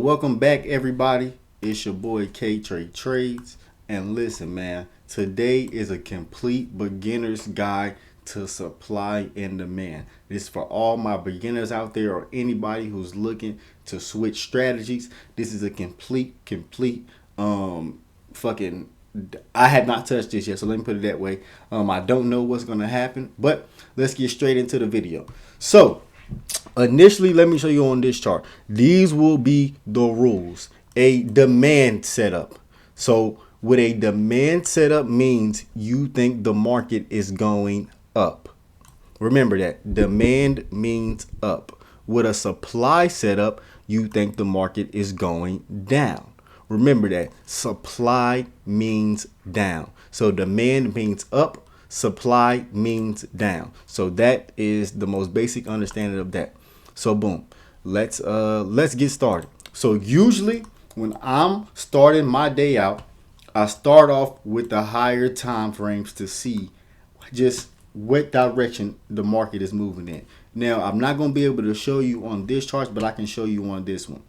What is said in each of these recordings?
Welcome back, everybody. It's your boy K Trade Trades. And listen, man, today is a complete beginner's guide to supply and demand. This is for all my beginners out there or anybody who's looking to switch strategies. This is a complete fucking I have not touched this yet, so let me put it that way. I don't know what's gonna happen, but let's get straight into the video. So initially, let me show you on this chart. These will be the rules. A demand setup. So what a demand setup means, you think the market is going up. Remember that. Demand means up. With a supply setup, you think the market is going down. Remember that. Supply means down. So demand means up, supply means down. So that is the most basic understanding of that. So boom, let's get started. So usually when I'm starting my day out, I start off with the higher time frames to see just what direction the market is moving in. Now, I'm not going to be able to show you on this chart, but I can show you on this one.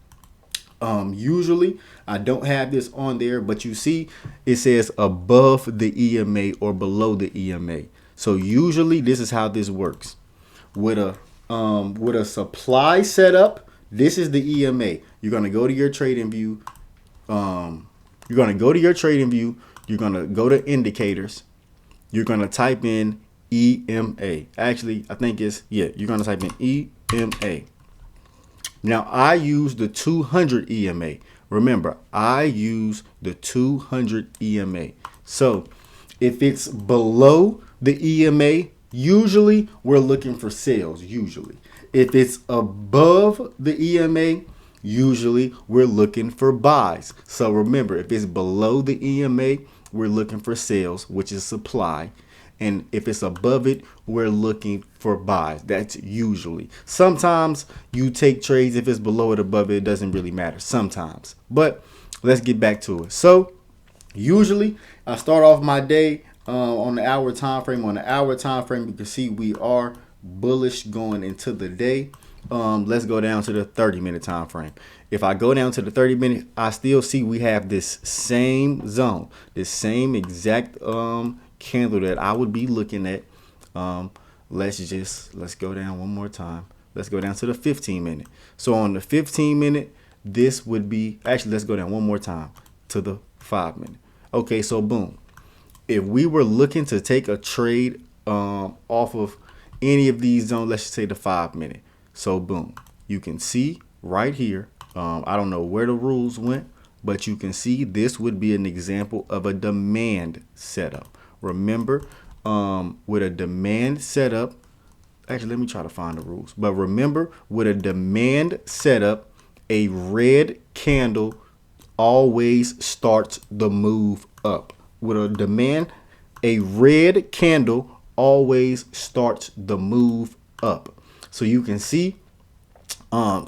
Usually I don't have this on there, but you see it says above the EMA or below the EMA. So usually this is how this works. With a supply setup, this is the EMA. You're gonna go to your trading view. You're gonna go to your trading view. You're gonna go to indicators. You're gonna type in EMA. Actually, I think it's you're gonna type in EMA. Now, I use the 200 EMA. Remember, I use the 200 EMA. So, if it's below the EMA, usually we're looking for sales, usually. If it's above the EMA, usually we're looking for buys. So, remember, if it's below the EMA, we're looking for sales, which is supply. And if it's above it, we're looking for buys. That's usually. Sometimes you take trades if it's below it, above it. It doesn't really matter sometimes. But let's get back to it. So usually I start off my day on the hour time frame. On the hour time frame, you can see we are bullish going into the day. Let's go down to the 30-minute time frame. If I go down to the 30-minute, I still see we have this same zone, this same exact candle that I would be looking at. Let's go down one more time. Let's go down to the 15-minute. So on the 15-minute, this would be, actually, let's go down one more time to the 5-minute. Okay, so boom. If we were looking to take a trade off of any of these zones, let's just say the 5-minute. So boom, you can see right here. I don't know where the rules went, but you can see this would be an example of a demand setup. Remember, with a demand setup, actually, let me try to find the rules. But remember, with a demand setup, a red candle always starts the move up. With a demand, a red candle always starts the move up. So you can see, in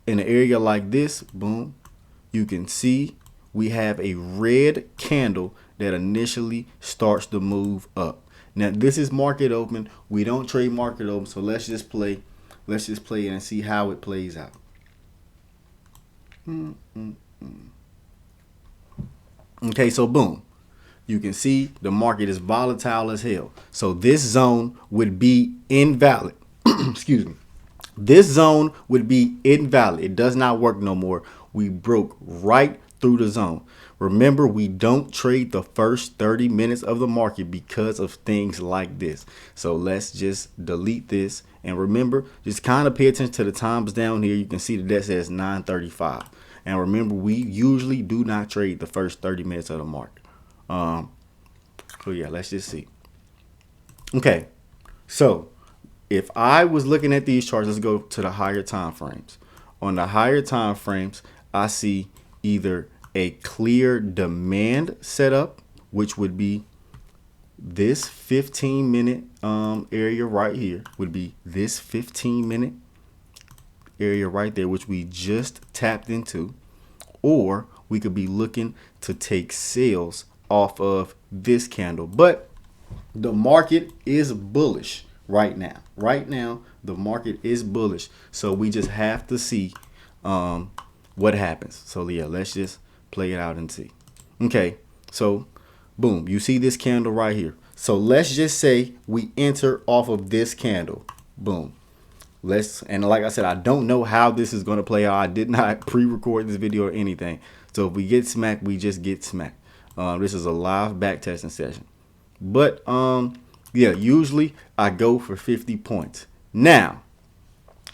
an area like this, boom, you can see we have a red candle that initially starts the move up. Now this is market open. We don't trade market open, so let's just play it and see how it plays out. Okay, so boom. You can see the market is volatile as hell. So this zone would be invalid. Excuse me. This zone would be invalid. It does not work no more. We broke right through the zone. Remember, we don't trade the first 30 minutes of the market because of things like this. So let's just delete this. And remember, just kind of pay attention to the times down here. You can see that says 9:35. And remember, we usually do not trade the first 30 minutes of the market. So yeah, let's just see. Okay, so if I was looking at these charts, let's go to the higher time frames. On the higher time frames, I see either a clear demand setup, which would be this 15-minute area right here, would be this 15-minute area right there, which we just tapped into, or we could be looking to take sales off of this candle. But the market is bullish right now. Right now, the market is bullish. So we just have to see what happens. So yeah, let's just play it out and see. Okay, so boom, you see this candle right here. So let's just say we enter off of this candle. Boom. And like I said, I don't know how this is going to play out. I did not pre-record this video or anything. So if we get smacked, we just get smacked. This is a live back testing session. But yeah, usually I go for 50 points. Now,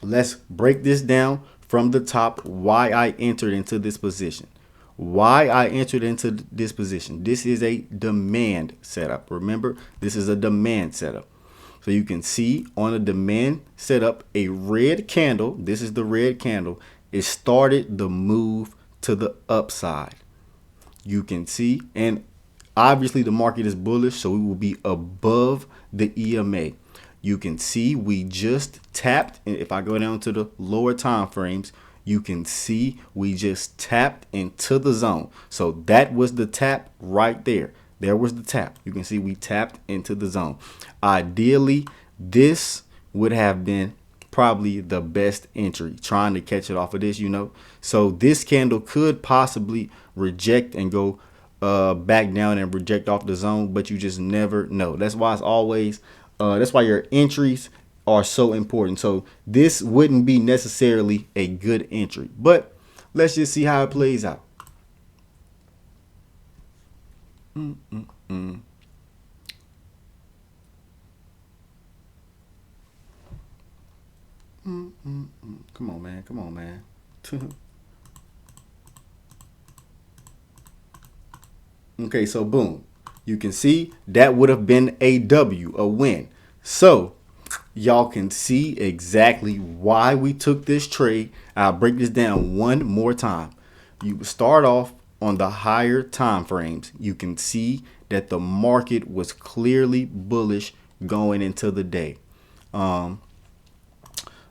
let's break this down from the top, why I entered into this position. Why I entered into this position. This is a demand setup. Remember, this is a demand setup. So you can see on a demand setup, a red candle. This is the red candle. It started the move to the upside. You can see, and obviously the market is bullish, so we will be above the EMA. You can see we just tapped. And if I go down to the lower time frames, you can see we just tapped into the zone. So that was the tap right there. There was the tap. You can see we tapped into the zone. Ideally, this would have been probably the best entry, trying to catch it off of this, So this candle could possibly reject and go back down and reject off the zone, but you just never know. That's why it's always that's why your entries are so important. So this wouldn't be necessarily a good entry, but let's just see how it plays out. Come on, man. Come on, man. Okay, so boom. You can see that would have been a W, a win. So y'all can see exactly why we took this trade. I'll break this down one more time. You start off on the higher time frames. You can see that the market was clearly bullish going into the day.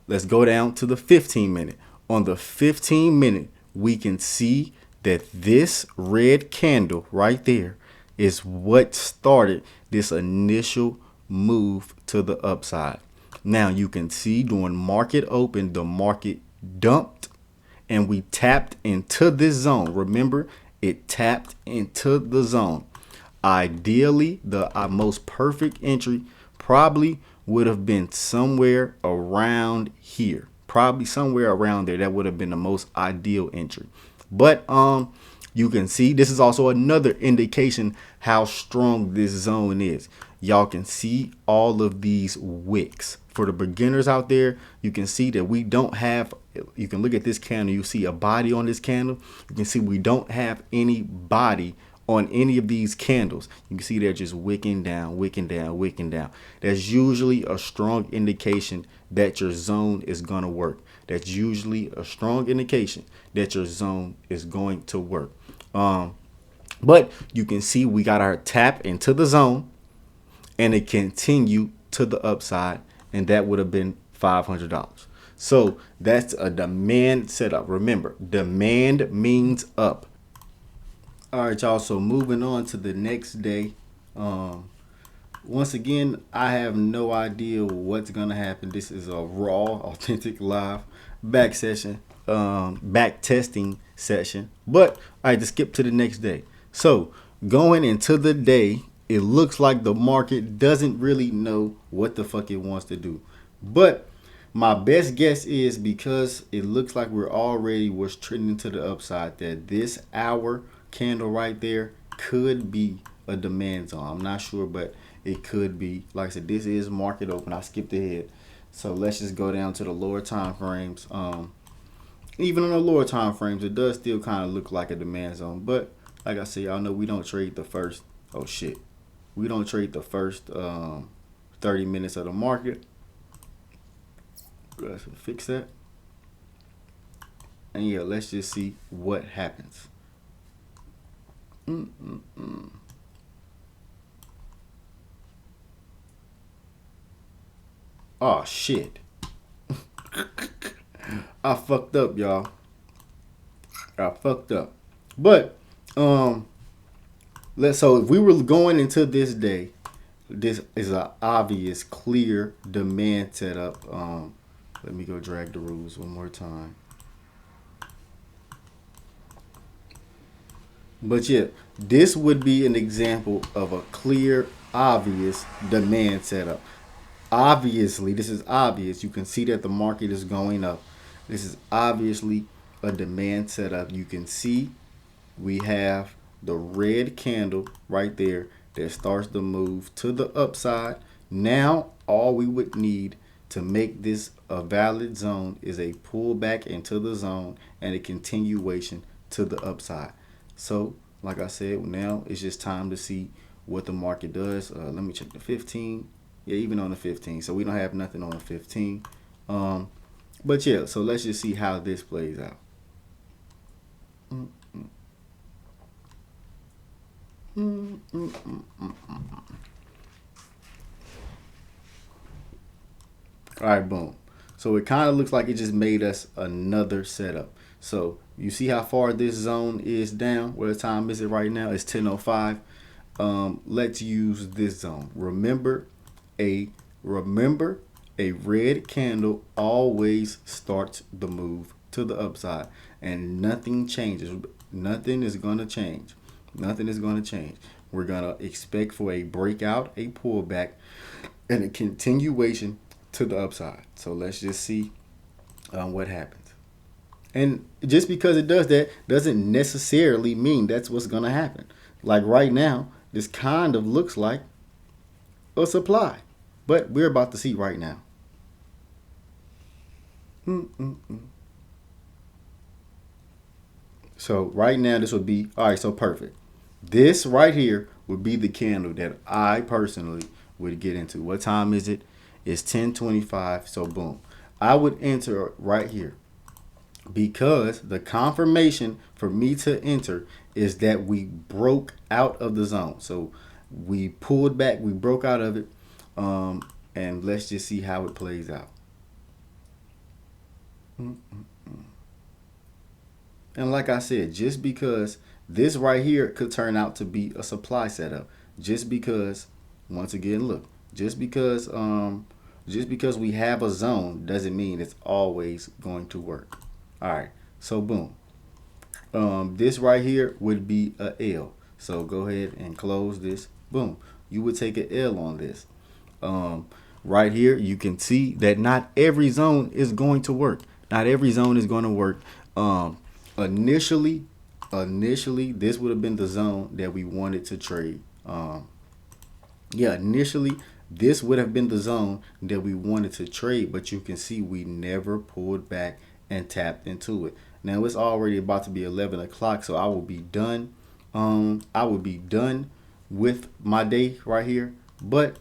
Let's go down to the 15-minute. On the 15-minute, we can see that this red candle right there is what started this initial move to the upside. Now you can see during market open, the market dumped and we tapped into this zone. Remember, it tapped into the zone. Ideally, the most perfect entry probably would have been somewhere around here. Probably somewhere around there. That would have been the most ideal entry. But you can see this is also another indication how strong this zone is. Y'all can see all of these wicks. For the beginners out there, you can see that we don't have, you can look at this candle, you see a body on this candle. You can see we don't have any body on any of these candles. You can see they're just wicking down, wicking down, wicking down. That's usually a strong indication that your zone is going to work. That's usually a strong indication that your zone is going to work. But you can see we got our tap into the zone and it continued to the upside, and that would have been $500. So that's a demand setup. Remember, demand means up. All right, y'all. So moving on to the next day. Once again, I have no idea what's gonna happen. This is a raw, authentic, live back session, back testing session. But I had to skip to the next day. So going into the day, it looks like the market doesn't really know what the fuck it wants to do. But my best guess is, because it looks like we're trending to the upside, that this hour candle right there could be a demand zone. I'm not sure, but it could be. Like I said, this is market open. I skipped ahead. So let's just go down to the lower time frames. Even on the lower time frames, it does still kind of look like a demand zone. But like I said, y'all know we don't trade the first. Oh shit. We don't trade the first 30 minutes of the market. Let's fix that. And yeah, let's just see what happens. Oh shit. I fucked up, y'all. I fucked up. But so if we were going into this day, this is an obvious, clear demand setup. Let me go drag the rules one more time. But yeah, this would be an example of a clear, obvious demand setup. Obviously, this is obvious. You can see that the market is going up. This is obviously a demand setup. You can see we have the red candle right there that starts to move to the upside. Now, all we would need to make this a valid zone is a pullback into the zone and a continuation to the upside. So, like I said, now it's just time to see what the market does. Let me check the 15. Yeah, even on the 15. So we don't have nothing on the 15. Um, but yeah, so let's just see how this plays out. All right, boom. So it kind of looks like it just made us another setup. So you see how far this zone is down? What time is it right now? It's 10:05. Let's use this zone. A remember a red candle always starts the move to the upside, and nothing changes. Nothing is gonna change. Nothing is gonna change. We're gonna expect for a breakout, a pullback, and a continuation to the upside. So let's just see what happens. And just because it does that doesn't necessarily mean that's what's gonna happen. Like right now, this kind of looks like a supply, but we're about to see right now. So right now, this would be all right. So perfect. This right here would be the candle that I personally would get into. What time is it? It's 10:25. So boom, I would enter right here because the confirmation for me to enter is that we broke out of the zone. So we pulled back, we broke out of it, and let's just see how it plays out. And like I said, just because this right here could turn out to be a supply setup, just because, once again, look, just because, just because we have a zone doesn't mean it's always going to work. All right, so boom, this right here would be a L. So go ahead and close this. Boom, you would take an L on this. Um, right here, you can see that not every zone is going to work. Not every zone is going to work. Um, initially, initially, this would have been the zone that we wanted to trade. Yeah, initially, this would have been the zone that we wanted to trade, but you can see we never pulled back and tapped into it. Now it's already about to be 11 o'clock, so I will be done. I will be done with my day right here. But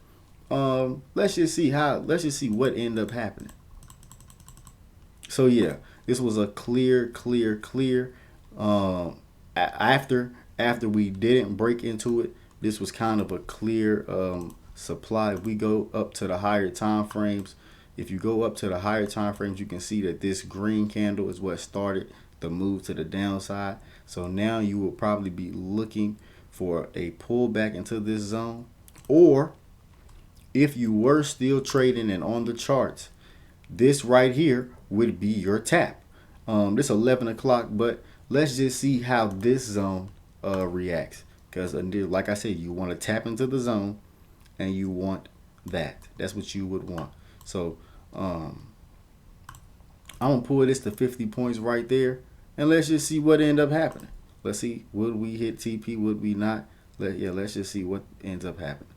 let's just see what ended up happening. So yeah, this was a clear. After we didn't break into it, this was kind of a clear supply. If we go up to the higher time frames, if you go up to the higher time frames, you can see that this green candle is what started the move to the downside. So now you will probably be looking for a pullback into this zone, or if you were still trading and on the charts, this right here would be your tap. This 11 o'clock, but let's just see how this zone reacts. Because like I said, you want to tap into the zone and you want that. That's what you would want. So I'm going to pull this to 50 points right there. And let's just see what end up happening. Let's see, would we hit TP? Would we not? Let's just see what ends up happening.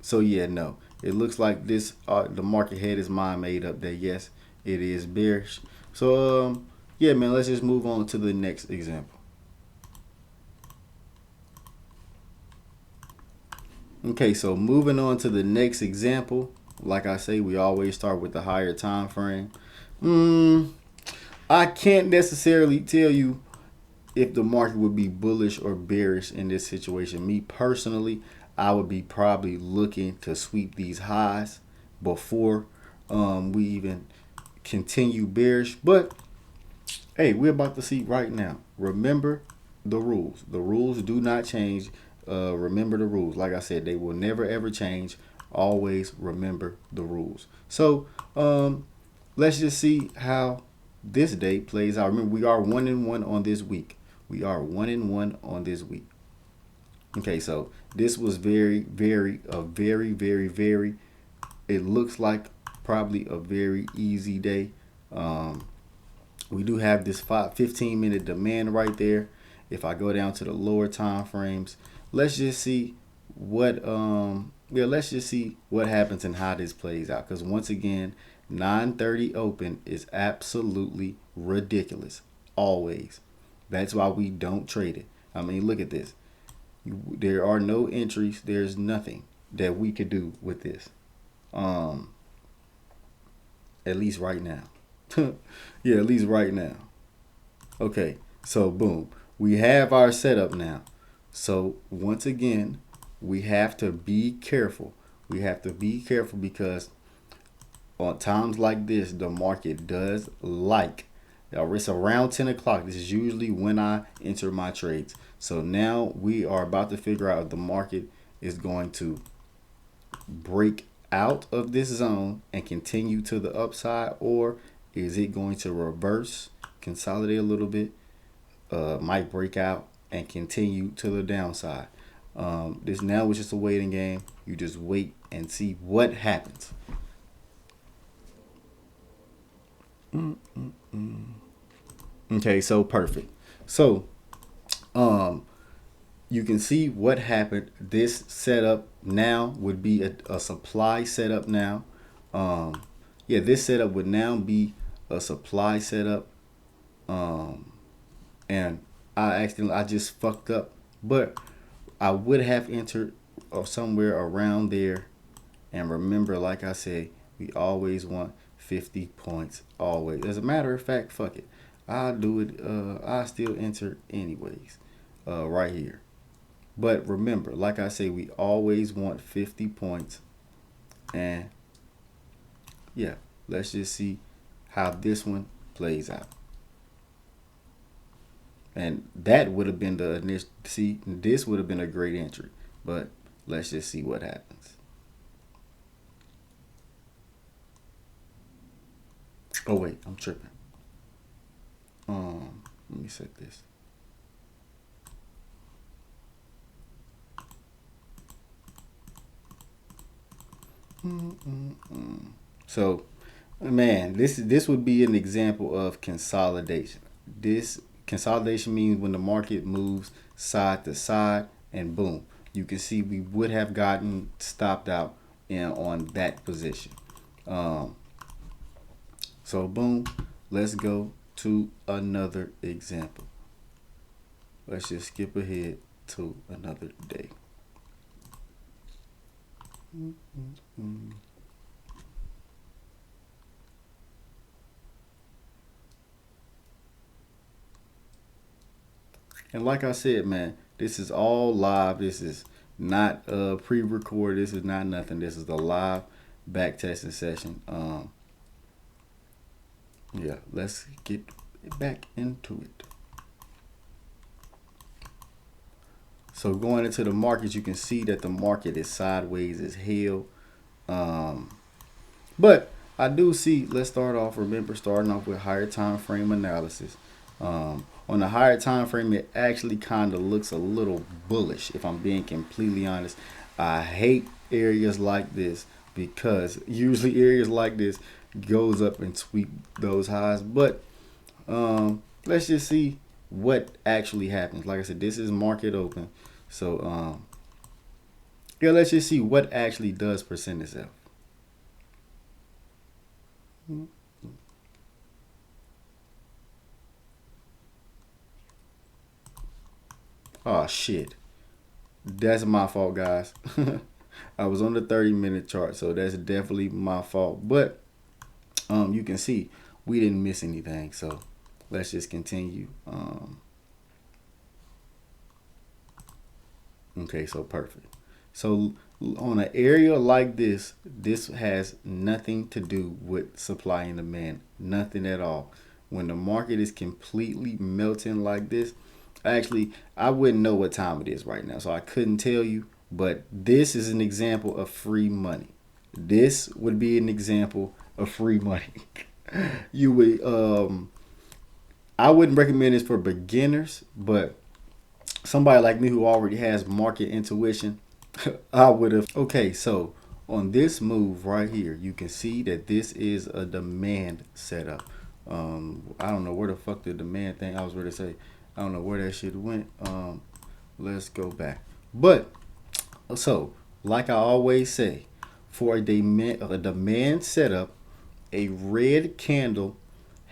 So yeah, no, it looks like this. The market had his mind made up that yes, it is bearish. So yeah, man, let's just move on to the next example. Okay, so moving on to the next example. Like I say, we always start with the higher time frame. I can't necessarily tell you if the market would be bullish or bearish in this situation. Me personally, I would be probably looking to sweep these highs before we even continue bearish. But hey, we're about to see right now. Remember the rules. The rules do not change. Remember the rules. Like I said, they will never ever change. Always remember the rules. So let's just see how this day plays out. Remember, we are 1-1 on this week. We are 1-1 on this week. Okay, so this was very. It looks like probably a very easy day. Um, we do have this 15-minute demand right there. If I go down to the lower time frames, let's just see let's just see what happens and how this plays out. Because once again, 9:30 open is absolutely ridiculous. Always. That's why we don't trade it. I mean, look at this. There are no entries. There's nothing that we could do with this. Um, at least right now. Yeah, at least right now. Okay, so boom, we have our setup now. So once again, we have to be careful. We have to be careful because on times like this, the market does like. Now it's around 10 o'clock. This is usually when I enter my trades. So now we are about to figure out if the market is going to break out of this zone and continue to the upside, or is it going to reverse, consolidate a little bit, might break out and continue to the downside. This now is just a waiting game. You just wait and see what happens. Okay, so perfect. So you can see what happened. This setup now would be a supply setup now. Um, yeah, this setup would now be a supply setup. Um, and I just fucked up, but I would have entered somewhere around there. And remember, like I said, we always want 50 points. Always. As a matter of fact, fuck it. I'll do it. I still enter anyways. Right here. But remember, like I say, we always want 50 points. And yeah, let's just see how this one plays out. And that would have been the initial. See, this would have been a great entry. But let's just see what happens. Oh wait, I'm tripping. Let me set this. So, man, this would be an example of consolidation. This consolidation means when the market moves side to side, and boom, you can see we would have gotten stopped out in on that position. Um, so boom, let's go to another example. Let's just skip ahead to another day. And like I said, man, this is all live. This is not pre-recorded. This is not nothing. This is a live back testing session. Yeah, let's get back into it. So going into the market, you can see that the market is sideways as hell. Um, but I do see. Let's start off. Remember, starting off with higher time frame analysis. On the higher time frame, it actually kind of looks a little bullish. If I'm being completely honest, I hate areas like this because usually areas like this goes up and sweep those highs. But let's just see what actually happens. Like I said, this is market open, so yeah, let's just see what actually does present itself. Oh shit. That's my fault, guys. I was on the 30-minute chart, so that's definitely my fault. But you can see we didn't miss anything. So let's just continue. Okay, so perfect. So on an area like this, this has nothing to do with supply and demand. Nothing at all. When the market is completely melting like this, actually, I wouldn't know what time it is right now, so I couldn't tell you. But this is an example of free money. This would be an example of free money. You would I wouldn't recommend this for beginners, but somebody like me who already has market intuition, I would have. Okay, so on this move right here, you can see that this is a demand setup. I don't know where the fuck the demand thing I was ready to say. I don't know where that shit went. Let's go back. But so, like I always say, for a demand setup, a red candle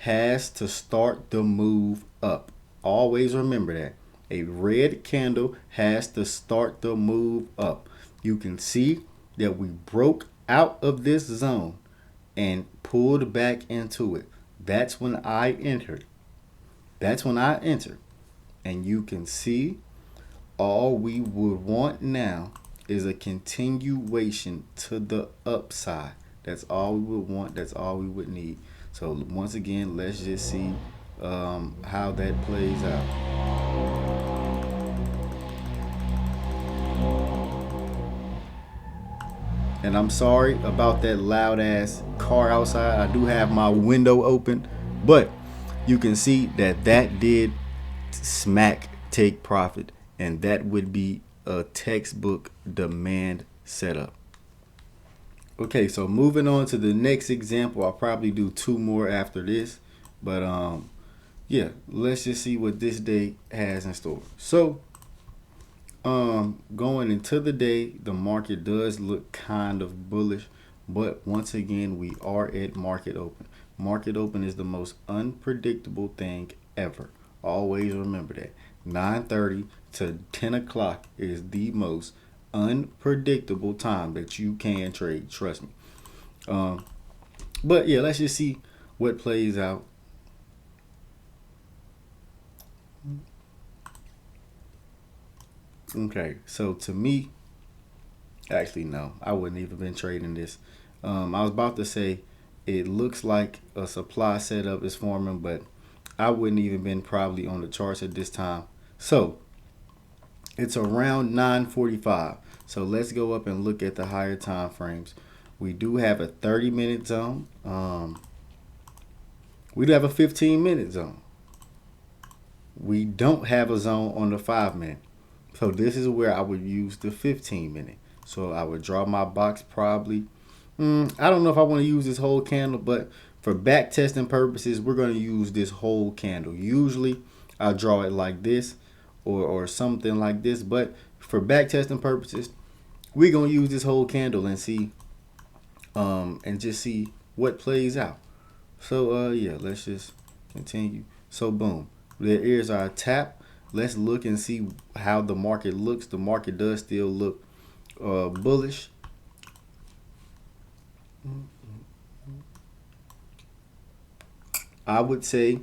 has to start the move up. Always remember that. A red candle has to start the move up. You can see that we broke out of this zone and pulled back into it. That's when I entered. That's when I entered. And you can see all we would want now is a continuation to the upside. That's all we would want. That's all we would need. So once again, let's just see how that plays out. And I'm sorry about that loud ass car outside. I do have my window open, but you can see that that did smack take profit, and that would be a textbook demand setup. Okay, so moving on to the next example, I'll probably do two more after this, but yeah, let's just see what this day has in store. So going into the day, the market does look kind of bullish, but once again, we are at market open. Market open is the most unpredictable thing ever. Always remember that. 9:30 to 10 o'clock is the most unpredictable time that you can trade. Trust me. Um, but yeah, let's just see what plays out. Okay, so to me, actually, no, I wouldn't even been trading this. I was about to say it looks like a supply setup is forming, but I wouldn't even been probably on the charts at this time. So it's around 9:45. So let's go up and look at the higher time frames. We do have a 30-minute zone. We do have a 15-minute zone. We don't have a zone on the 5 minute. So this is where I would use the 15-minute. So I would draw my box probably. I don't know if I want to use this whole candle, but for back testing purposes, we're going to use this whole candle. Usually I draw it like this or something like this, but for back testing purposes, we're going to use this whole candle and see and just see what plays out. So yeah, let's just continue. So boom, there is our tap. Let's look and see how the market looks. The market does still look bullish. I would say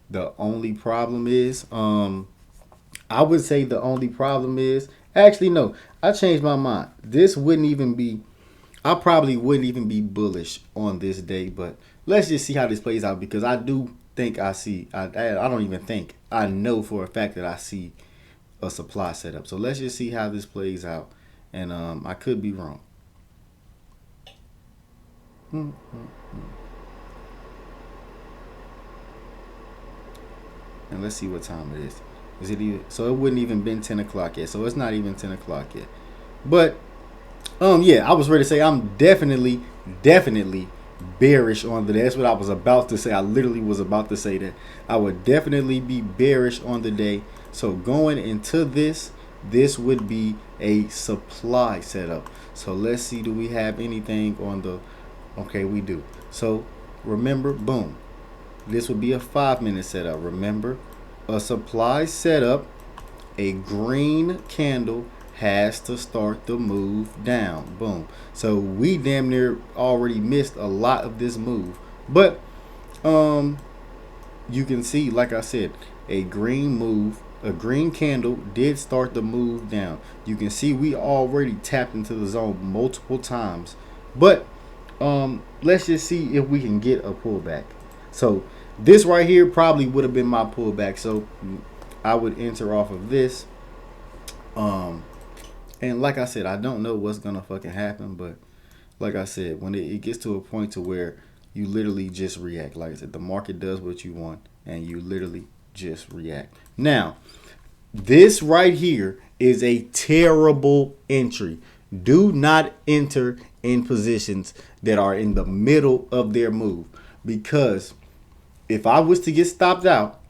the only problem is I would say the only problem is actually no, I changed my mind. This wouldn't even be I probably wouldn't even be bullish on this day, but let's just see how this plays out because I do think I see I don't even think. I know for a fact that I see a supply setup. So let's just see how this plays out. And I could be wrong. And let's see what time it is. Is it even so it wouldn't even been 10 o'clock yet. So it's not even 10 o'clock yet. But yeah, I was ready to say I'm definitely bearish on the day. That's what I was about to say. I literally was about to say that I would definitely be bearish on the day. So going into this would be a supply setup. So let's see, do we have anything on the okay, we do. So remember, boom. This would be a 5 minute setup. Remember, a supply setup, a green candle has to start the move down. Boom. So we damn near already missed a lot of this move. But you can see, like I said, a green candle did start the move down. You can see we already tapped into the zone multiple times. But let's just see if we can get a pullback. So this right here probably would have been my pullback. So I would enter off of this. And like I said, I don't know what's gonna fucking happen, but like I said, when it gets to a point to where you literally just react. Like I said, the market does what you want, and you literally just react. Now, this right here is a terrible entry. Do not enter in positions that are in the middle of their move, because if I was to get stopped out,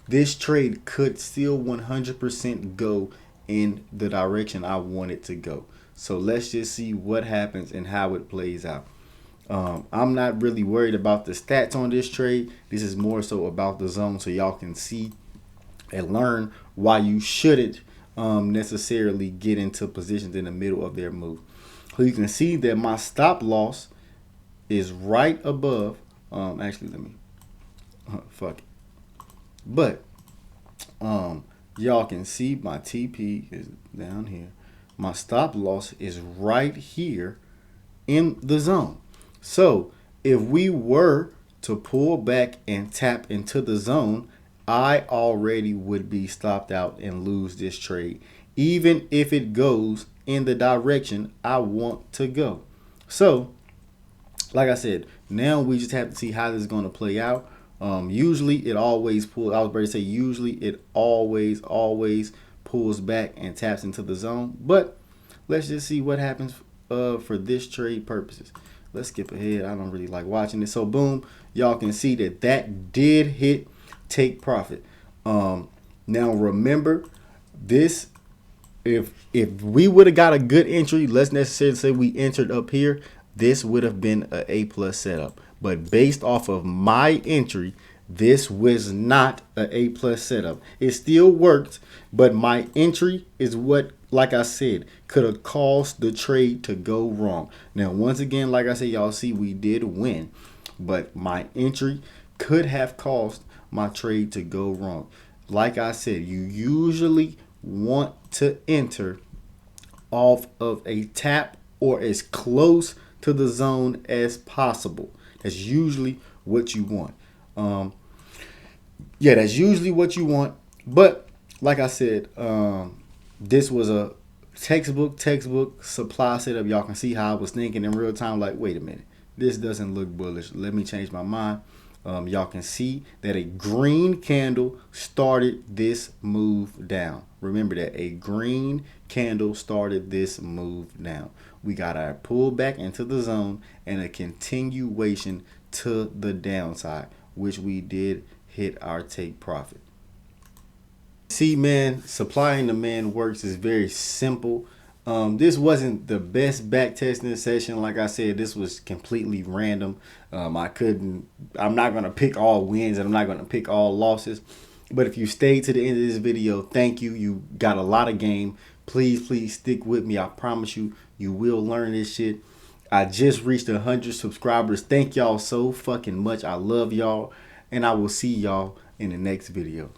this trade could still 100% go in the direction I want it to go. So let's just see what happens and how it plays out. I'm not really worried about the stats on this trade. This is more so about the zone, so y'all can see and learn why you shouldn't necessarily get into positions in the middle of their move. So you can see that my stop loss is right above. Actually, let me fuck it. But y'all can see my TP is down here. My stop loss is right here in the zone. So if we were to pull back and tap into the zone, I already would be stopped out and lose this trade, even if it goes in the direction I want to go. So, like I said, now we just have to see how this is going to play out. Usually it always pulls. I was ready to say usually it always pulls back and taps into the zone. But let's just see what happens for this trade purposes. Let's skip ahead. I don't really like watching this. So boom, y'all can see that did hit take profit. Now remember this. If we would have got a good entry, let's necessarily say we entered up here, this would have been an A+ setup. But based off of my entry, this was not an A+ setup. It still worked, but my entry is what, like I said, could have caused the trade to go wrong. Now, once again, like I said, y'all see we did win, but my entry could have caused my trade to go wrong. Like I said, you usually want to enter off of a tap or as close to the zone as possible. That's usually what you want. Yeah, that's usually what you want. But like I said, this was a textbook supply setup. Y'all can see how I was thinking in real time. Like, wait a minute, this doesn't look bullish. Let me change my mind. Y'all can see that a green candle started this move down. Remember that a green candle started this move down. We got our pullback into the zone and a continuation to the downside, which we did hit our take profit. See, man, supply and demand works is very simple. This wasn't the best back testing session. Like I said, this was completely random. I'm not going to pick all wins and I'm not going to pick all losses. But if you stayed to the end of this video, thank you. You got a lot of game. Please stick with me. I promise you, you will learn this shit. I just reached 100 subscribers. Thank y'all so fucking much. I love y'all. And I will see y'all in the next video.